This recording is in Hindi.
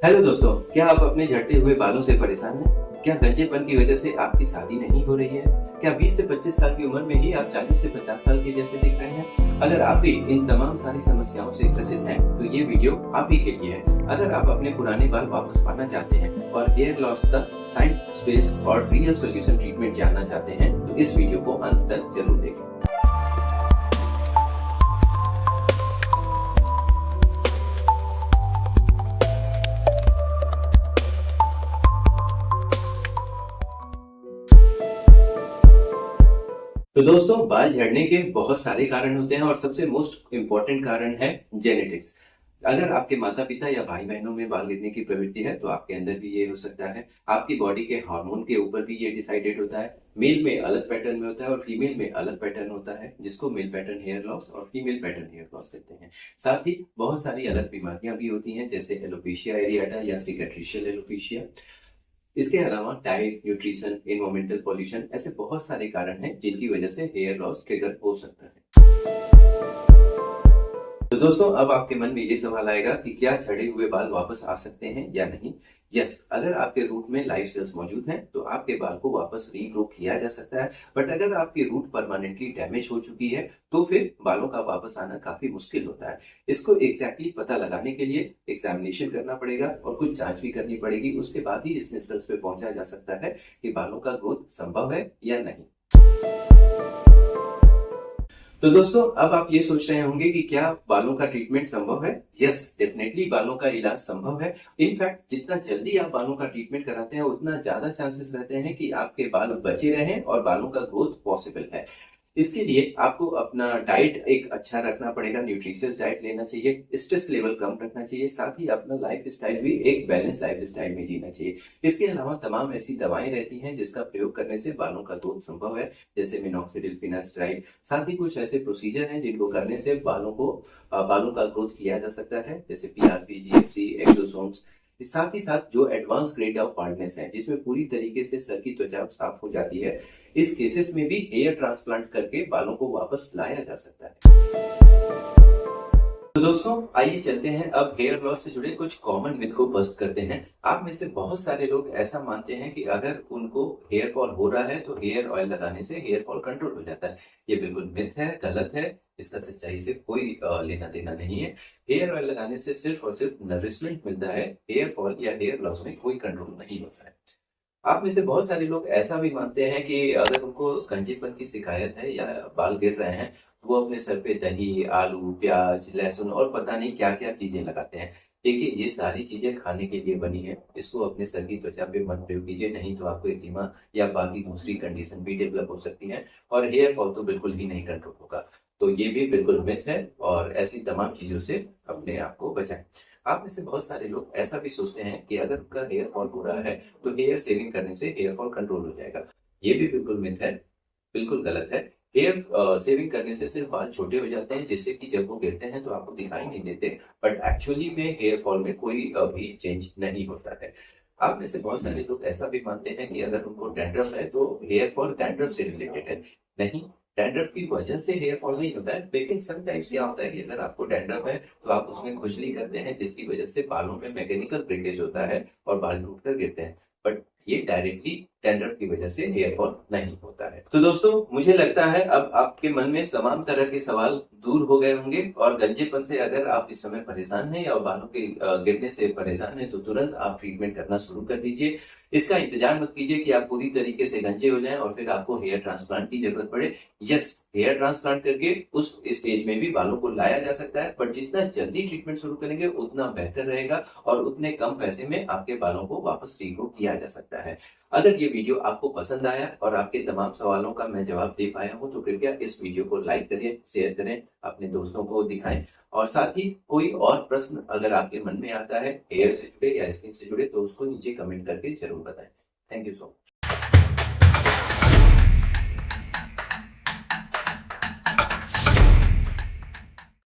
हेलो दोस्तों, क्या आप अपने झड़ते हुए बालों से परेशान हैं? क्या गंजेपन की वजह से आपकी शादी नहीं हो रही है? क्या 20 से 25 साल की उम्र में ही आप 40 से 50 साल के जैसे दिख रहे हैं? अगर आप भी इन तमाम सारी समस्याओं से ग्रसित हैं, तो ये वीडियो आप ही के लिए है। अगर आप अपने पुराने बाल वापस पाना चाहते हैं और हेयर लॉस का साइंस बेस्ड और रियल सॉल्यूशन ट्रीटमेंट जानना चाहते हैं, तो इस वीडियो को अंत तक जरूर देखें। तो दोस्तों, बाल झड़ने के बहुत सारे कारण होते हैं और सबसे मोस्ट इम्पोर्टेंट कारण है जेनेटिक्स। अगर आपके माता पिता या भाई बहनों में बाल गिरने की प्रवृत्ति है तो आपके अंदर भी ये हो सकता है। आपकी बॉडी के हार्मोन के ऊपर भी ये डिसाइडेड होता है। मेल में अलग पैटर्न में होता है और फीमेल में अलग पैटर्न होता है, जिसको मेल पैटर्न हेयर लॉस और फीमेल पैटर्न हेयर लॉस कहते हैं। साथ ही बहुत सारी अलग बीमारियां भी होती हैं, जैसे एलोपेशिया एरियाटा या सिकेट्रिशियल एलोपेशिया। इसके अलावा डाइट, न्यूट्रिशन, एनवायरमेंटल पॉल्यूशन, ऐसे बहुत सारे कारण हैं जिनकी वजह से हेयर लॉस ट्रिगर हो सकता है। तो दोस्तों, अब आपके मन में ये सवाल आएगा कि क्या झड़े हुए बाल वापस आ सकते हैं या नहीं। यस, अगर आपके रूट में लाइव सेल्स मौजूद हैं तो आपके बाल को वापस रीग्रो किया जा सकता है। बट अगर आपकी रूट परमानेंटली डैमेज हो चुकी है तो फिर बालों का वापस आना काफी मुश्किल होता है। इसको एग्जैक्टली पता लगाने के लिए एग्जामिनेशन करना पड़ेगा और कुछ जांच भी करनी पड़ेगी। उसके बाद ही इस निष्कर्ष पे पहुंचा जा सकता है कि बालों का ग्रोथ संभव है या नहीं। तो दोस्तों, अब आप ये सोच रहे होंगे कि क्या बालों का ट्रीटमेंट संभव है। यस, डेफिनेटली बालों का इलाज संभव है। इनफैक्ट जितना जल्दी आप बालों का ट्रीटमेंट कराते हैं उतना ज्यादा चांसेस रहते हैं कि आपके बाल बचे रहें और बालों का ग्रोथ पॉसिबल है। इसके लिए आपको अपना डाइट एक अच्छा रखना पड़ेगा, न्यूट्रिशियस डाइट लेना चाहिए, स्ट्रेस लेवल कम रखना चाहिए, साथ ही अपना लाइफ स्टाइल भी एक बैलेंस लाइफ स्टाइल में जीना चाहिए। इसके अलावा तमाम ऐसी दवाएं रहती हैं जिसका प्रयोग करने से बालों का ग्रोथ संभव है, जैसे मिनॉक्सिडिल, फिनास्ट्राइड। साथ ही कुछ ऐसे प्रोसीजर हैं जिनको करने से बालों का ग्रोथ किया जा सकता है, जैसे पीआरपी, जीएफसी, एक्सोसोम्स। साथ ही साथ जो एडवांस ग्रेड ऑफ बाल्डनेस है, जिसमें पूरी तरीके से सर की त्वचा साफ हो जाती है, इस केसेस में भी हेयर ट्रांसप्लांट करके बालों को वापस लाया जा सकता है। तो दोस्तों, आइए चलते हैं अब हेयर लॉस से जुड़े कुछ कॉमन मिथ को बस्ट करते हैं। आप में से बहुत सारे लोग ऐसा मानते हैं कि अगर उनको हेयर फॉल हो रहा है तो हेयर ऑयल लगाने से हेयर फॉल कंट्रोल हो जाता है। ये बिल्कुल मिथ है, गलत है। इसका सच्चाई से कोई लेना देना नहीं है। हेयर ऑयल लगाने से सिर्फ और सिर्फ नरिशमेंट मिलता है, हेयर फॉल या हेयर लॉस में कोई कंट्रोल नहीं होता है। आप में से बहुत सारे लोग ऐसा भी मानते हैं कि अगर उनको गंजेपन की शिकायत है या बाल गिर रहे हैं तो वो अपने सर पे दही, आलू, प्याज, लहसुन और पता नहीं क्या क्या चीजें लगाते हैं। देखिए, ये सारी चीजें खाने के लिए बनी है। इसको अपने सर की त्वचा पे मत प्रयोग कीजिए, नहीं तो आपको एक्जिमा या बाकी दूसरी कंडीशन भी डेवलप हो सकती है और हेयर फॉल तो बिल्कुल ही नहीं कंट्रोल होगा। तो ये भी बिल्कुल मिथ है और ऐसी तमाम चीजों से अपने आप को बचाएं। आप में से बहुत सारे लोग ऐसा भी सोचते हैं कि अगर उनका हेयर फॉल हो रहा है तो हेयर सेविंग करने से हेयर फॉल कंट्रोल हो जाएगा। ये भी बिल्कुल मिथ है, बिल्कुल गलत है। हेयर सेविंग करने से सिर्फ बाल छोटे हो जाते हैं, जिससे कि जब वो गिरते हैं तो आपको दिखाई नहीं देते, बट एक्चुअली में हेयर फॉल में कोई भी चेंज नहीं होता है। आप में से बहुत सारे लोग ऐसा भी मानते हैं कि अगर उनको डैंड्रफ है तो हेयर फॉल डैंड्रफ से रिलेटेड है। नहीं, डैंड्रफ की वजह से हेयर फॉल नहीं होता है, लेकिन समटाइम्स क्या होता है कि अगर आपको डैंड्रफ है तो आप उसमें खुजली करते हैं, जिसकी वजह से बालों में मैकेनिकल ब्रेकेज होता है और बाल टूटकर गिरते हैं। बट ये डायरेक्टली डैंड्रफ की वजह से हेयर फॉल नहीं होता है। तो दोस्तों, मुझे लगता है अब आपके मन में तमाम तरह के सवाल दूर हो गए होंगे और गंजेपन से अगर आप इस समय परेशान हैं या बालों के गिरने से परेशान हैं तो तुरंत आप ट्रीटमेंट करना शुरू कर दीजिए। इसका इंतजार मत कीजिए कि आप पूरी तरीके से गंजे हो जाएं और फिर आपको हेयर ट्रांसप्लांट की जरूरत पड़े। यस, हेयर ट्रांसप्लांट करके उस स्टेज में भी बालों को लाया जा सकता है, बट जितना जल्दी ट्रीटमेंट शुरू करेंगे उतना बेहतर रहेगा और उतने कम पैसे में आपके बालों को वापस रीग्रो किया जा सकता है। अगर ये वीडियो आपको पसंद आया और आपके तमाम सवालों का मैं जवाब दे पाया हूं तो कृपया इस वीडियो को लाइक करें, शेयर करें, अपने दोस्तों को दिखाएं और साथ ही कोई और प्रश्न अगर आपके मन में आता है हेयर से जुड़े या स्किन से जुड़े तो उसको नीचे कमेंट करके जरूर बताएं। Thank you so much.